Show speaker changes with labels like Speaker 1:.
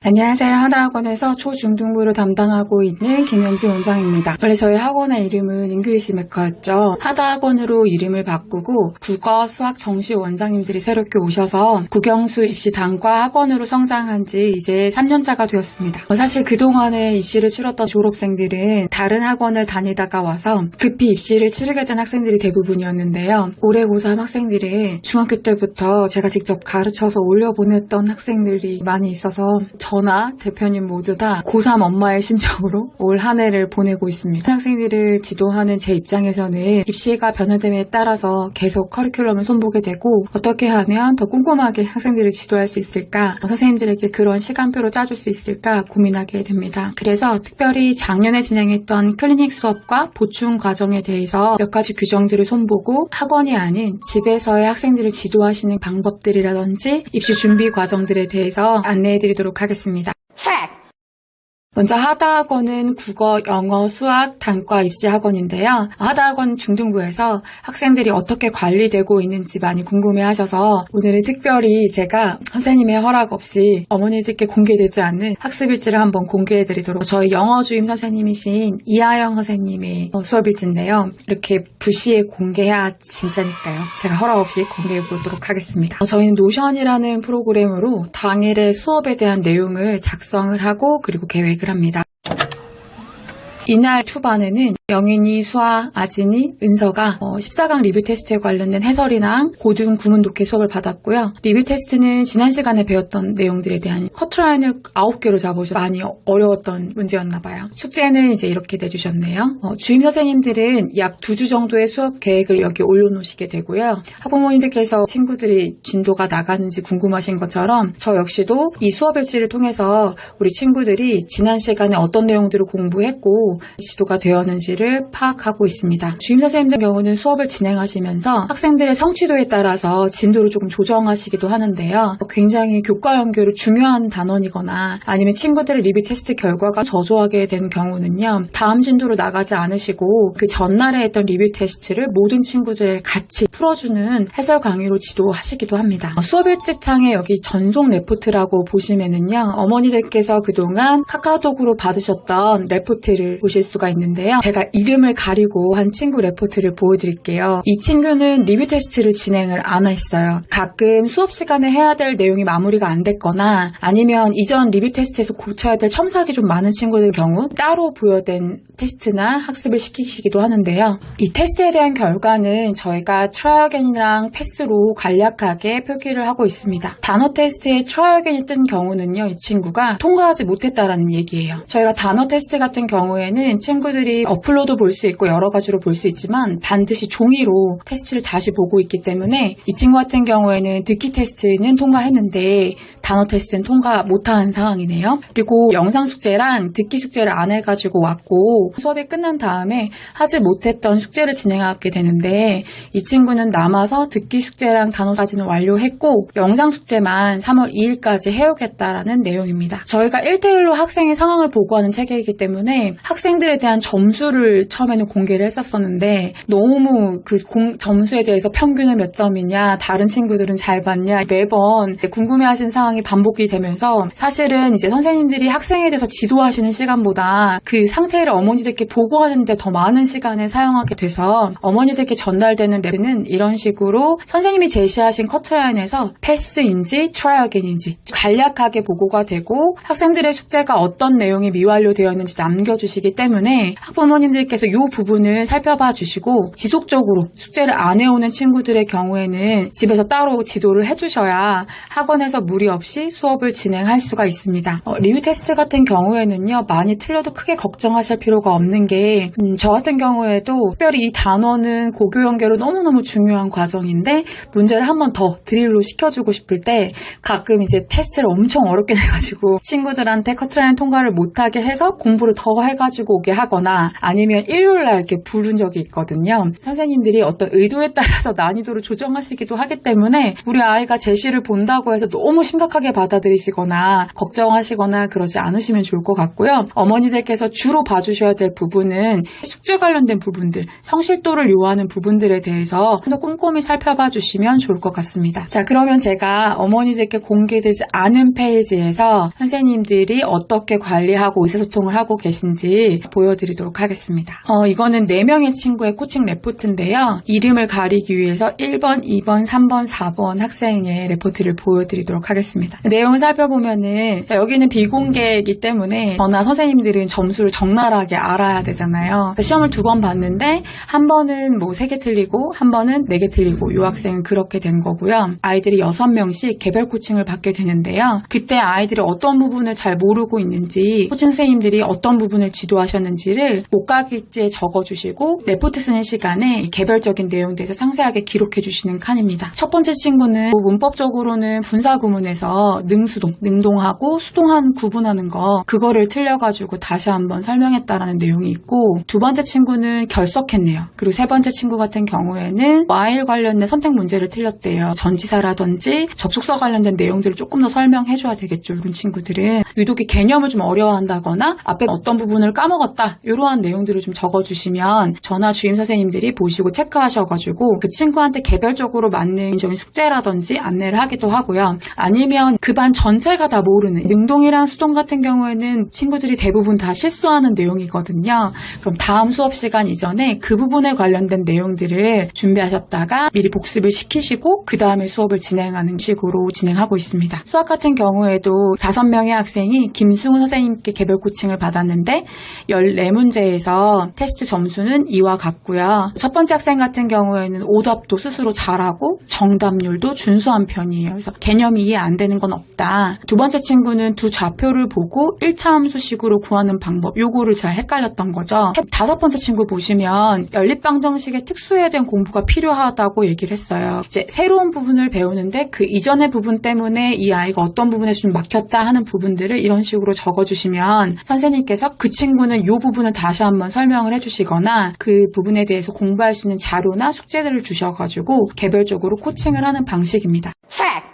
Speaker 1: 안녕하세요. 하다학원에서 초중등부를 담당하고 있는 김현지 원장입니다. 원래 저희 학원의 이름은 잉글리시 메카였죠. 하다학원으로 이름을 바꾸고 국어, 수학, 정시 원장님들이 새롭게 오셔서 국영수 입시 단과 학원으로 성장한 지 이제 3년차가 되었습니다. 사실 그동안에 입시를 치렀던 졸업생들은 다른 학원을 다니다가 와서 급히 입시를 치르게 된 학생들이 대부분이었는데요. 올해 고3 학생들은 중학교 때부터 제가 직접 가르쳐서 올려보냈던 학생들이 많이 있어서 저나 대표님 모두 다 고3 엄마의 심정으로 올 한 해를 보내고 있습니다. 학생들을 지도하는 제 입장에서는 입시가 변화됨에 따라서 계속 커리큘럼을 손보게 되고 어떻게 하면 더 꼼꼼하게 학생들을 지도할 수 있을까, 선생님들에게 그런 시간표로 짜줄 수 있을까 고민하게 됩니다. 그래서 특별히 작년에 진행했던 클리닉 수업과 보충 과정에 대해서 몇 가지 규정들을 손보고 학원이 아닌 집에서의 학생들을 지도하시는 방법들이라든지 입시 준비 과정들에 대해서 안내해드리도록 하겠습니다. 먼저 하다학원은 국어, 영어, 수학, 단과 입시 학원인데요. 하다학원 중등부에서 학생들이 어떻게 관리되고 있는지 많이 궁금해하셔서 오늘은 특별히 제가 선생님의 허락 없이 어머니들께 공개되지 않는 학습일지를 한번 공개해드리도록, 저희 영어 주임 선생님이신 이하영 선생님의 수업일지인데요. 이렇게 부시에 공개해야 진짜니까요. 제가 허락 없이 공개해보도록 하겠습니다. 저희는 노션이라는 프로그램으로 당일의 수업에 대한 내용을 작성을 하고 그리고 계획을 합니다. 이날 초반에는 영인이, 수아, 아진이, 은서가 14강 리뷰 테스트에 관련된 해설이랑 고등 구문 독해 수업을 받았고요. 리뷰 테스트는 지난 시간에 배웠던 내용들에 대한 커트라인을 9개로 잡으셔서 많이 어려웠던 문제였나 봐요. 숙제는 이제 이렇게 내주셨네요. 주임 선생님들은 약 2주 정도의 수업 계획을 여기 올려놓으시게 되고요. 학부모님들께서 친구들이 진도가 나가는지 궁금하신 것처럼 저 역시도 이 수업일지를 통해서 우리 친구들이 지난 시간에 어떤 내용들을 공부했고 지도가 되었는지를 파악하고 있습니다. 주임 선생님들 경우는 수업을 진행하시면서 학생들의 성취도에 따라서 진도를 조금 조정하시기도 하는데요. 굉장히 교과 연결이 중요한 단원이거나 아니면 친구들의 리뷰 테스트 결과가 저조하게 된 경우는요, 다음 진도로 나가지 않으시고 그 전날에 했던 리뷰 테스트를 모든 친구들의 같이 풀어주는 해설 강의로 지도하시기도 합니다. 수업일지 창에 여기 전송 레포트라고 보시면은요, 어머니들께서 그동안 카카오톡으로 받으셨던 레포트를 보실 수가 있는데요. 제가 이름을 가리고 한 친구 레포트를 보여드릴게요. 이 친구는 리뷰 테스트를 진행을 안 했어요. 가끔 수업 시간에 해야 될 내용이 마무리가 안 됐거나 아니면 이전 리뷰 테스트에서 고쳐야 될 첨삭이 좀 많은 친구들 경우 따로 부여된 테스트나 학습을 시키시기도 하는데요. 이 테스트에 대한 결과는 저희가 트라이어겐이랑 패스로 간략하게 표기를 하고 있습니다. 단어 테스트에 트라이어겐이 뜬 경우는요, 이 친구가 통과하지 못했다라는 얘기예요. 저희가 단어 테스트 같은 경우에는 친구들이 어플로도 볼 수 있고 여러 가지로 볼 수 있지만 반드시 종이로 테스트를 다시 보고 있기 때문에 이 친구 같은 경우에는 듣기 테스트는 통과했는데 단어 테스트는 통과 못한 상황이네요. 그리고 영상 숙제랑 듣기 숙제를 안 해가지고 왔고 수업이 끝난 다음에 하지 못했던 숙제를 진행하게 되는데 이 친구는 남아서 듣기 숙제랑 단어까지는 완료했고 영상 숙제만 3월 2일까지 해오겠다라는 내용입니다. 저희가 1대1로 학생의 상황을 보고하는 체계이기 때문에 학생들에 대한 점수를 처음에는 공개를 했었었는데 너무 그 점수에 대해서 평균은 몇 점이냐, 다른 친구들은 잘 봤냐 매번 궁금해하시는 상황이 반복이 되면서 사실은 이제 선생님들이 학생에 대해서 지도하시는 시간보다 그 상태를 어머니들께 보고하는데 더 많은 시간을 사용하게 돼서 어머니들께 전달되는 랩은 이런 식으로 선생님이 제시하신 커트라인에서 패스인지 트라이어겐인지 간략하게 보고가 되고 학생들의 숙제가 어떤 내용이 미완료되었는지 남겨주시기 때문에 학부모님들께서 이 부분을 살펴봐 주시고 지속적으로 숙제를 안 해오는 친구들의 경우에는 집에서 따로 지도를 해주셔야 학원에서 무리 없이 수업을 진행할 수가 있습니다. 리뷰 테스트 같은 경우에는요, 많이 틀려도 크게 걱정하실 필요가 없는 게 저 같은 경우에도 특별히 이 단원은 고교 연계로 너무너무 중요한 과정인데 문제를 한 번 더 드릴로 시켜주고 싶을 때 가끔 이제 테스트를 엄청 어렵게 내가지고 친구들한테 커트라인 통과를 못하게 해서 공부를 더 해가지고 오게 하거나 아니면 아니면 일요일날 이렇게 부른 적이 있거든요. 선생님들이 어떤 의도에 따라서 난이도를 조정하시기도 하기 때문에 우리 아이가 제시를 본다고 해서 너무 심각하게 받아들이시거나 걱정하시거나 그러지 않으시면 좋을 것 같고요. 어머니들께서 주로 봐주셔야 될 부분은 숙제 관련된 부분들, 성실도를 요하는 부분들에 대해서 좀 더 꼼꼼히 살펴봐 주시면 좋을 것 같습니다. 자, 그러면 제가 어머니들께 공개되지 않은 페이지에서 선생님들이 어떻게 관리하고 의사소통을 하고 계신지 보여드리도록 하겠습니다. 이거는 4명의 친구의 코칭 레포트인데요. 이름을 가리기 위해서 1번, 2번, 3번, 4번 학생의 레포트를 보여드리도록 하겠습니다. 내용을 살펴보면은 여기는 비공개이기 때문에 저나 선생님들은 점수를 적나라하게 알아야 되잖아요. 시험을 2번 봤는데 한 번은 뭐 3개 틀리고 한 번은 4개 틀리고 이 학생은 그렇게 된 거고요. 아이들이 6명씩 개별 코칭을 받게 되는데요. 그때 아이들이 어떤 부분을 잘 모르고 있는지 코칭 선생님들이 어떤 부분을 지도하셨는지를 목각일지에 적어주시고 레포트 쓰는 시간에 개별적인 내용에 대해서 상세하게 기록해 주시는 칸입니다. 첫 번째 친구는 문법적으로는 분사구문에서 능수동, 능동하고 수동한 구분하는 거 그거를 틀려가지고 다시 한번 설명했다라는 내용이 있고 두 번째 친구는 결석했네요. 그리고 세 번째 친구 같은 경우에는 while 관련된 선택 문제를 틀렸대요. 전치사라든지 접속사 관련된 내용들을 조금 더 설명해줘야 되겠죠. 이런 친구들은 유독이 개념을 좀 어려워한다거나 앞에 어떤 부분을 까먹었다 이러한 내용들을 좀 적어주시면 저나 주임 선생님들이 보시고 체크하셔가지고 그 친구한테 개별적으로 맞는 숙제라든지 안내를 하기도 하고요. 아니면 그 반 전체가 다 모르는 능동이랑 수동 같은 경우에는 친구들이 대부분 다 실수하는 내용이거든요. 그럼 다음 수업 시간 이전에 그 부분에 관련된 내용들을 준비하셨다가 미리 복습을 시키시고 그 다음에 수업을 진행하는 식으로 진행하고 있습니다. 수학 같은 경우에도 5명의 학생이 김승우 선생님께 개별 코칭을 받았는데 14문제에서 테스트 점수는 2와 같고요. 첫 번째 학생 같은 경우에는 오답도 스스로 잘하고 정답률도 준수한 편이에요. 그래서 개념이 이해 안 되는 건 없다. 두 번째 친구는 두 좌표를 보고 1차 함수식으로 구하는 방법 요거를 잘 헷갈렸던 거죠. 5번째 친구 보시면 연립방정식의 특수에 대한 공부가 필요하다고 얘기를 했어요. 이제 새로운 부분을 배우는데 그 이전의 부분 때문에 이 아이가 어떤 부분에서 좀 막혔다 하는 부분들을 이런 식으로 적어주시면 선생님께서 그 친구는 이 부분을 다시 한번 설명을 해주시거나 그 부분에 대해서 공부할 수 있는 자료나 숙제들을 주셔가지고 개별적으로 코칭을 하는 방식입니다.
Speaker 2: Track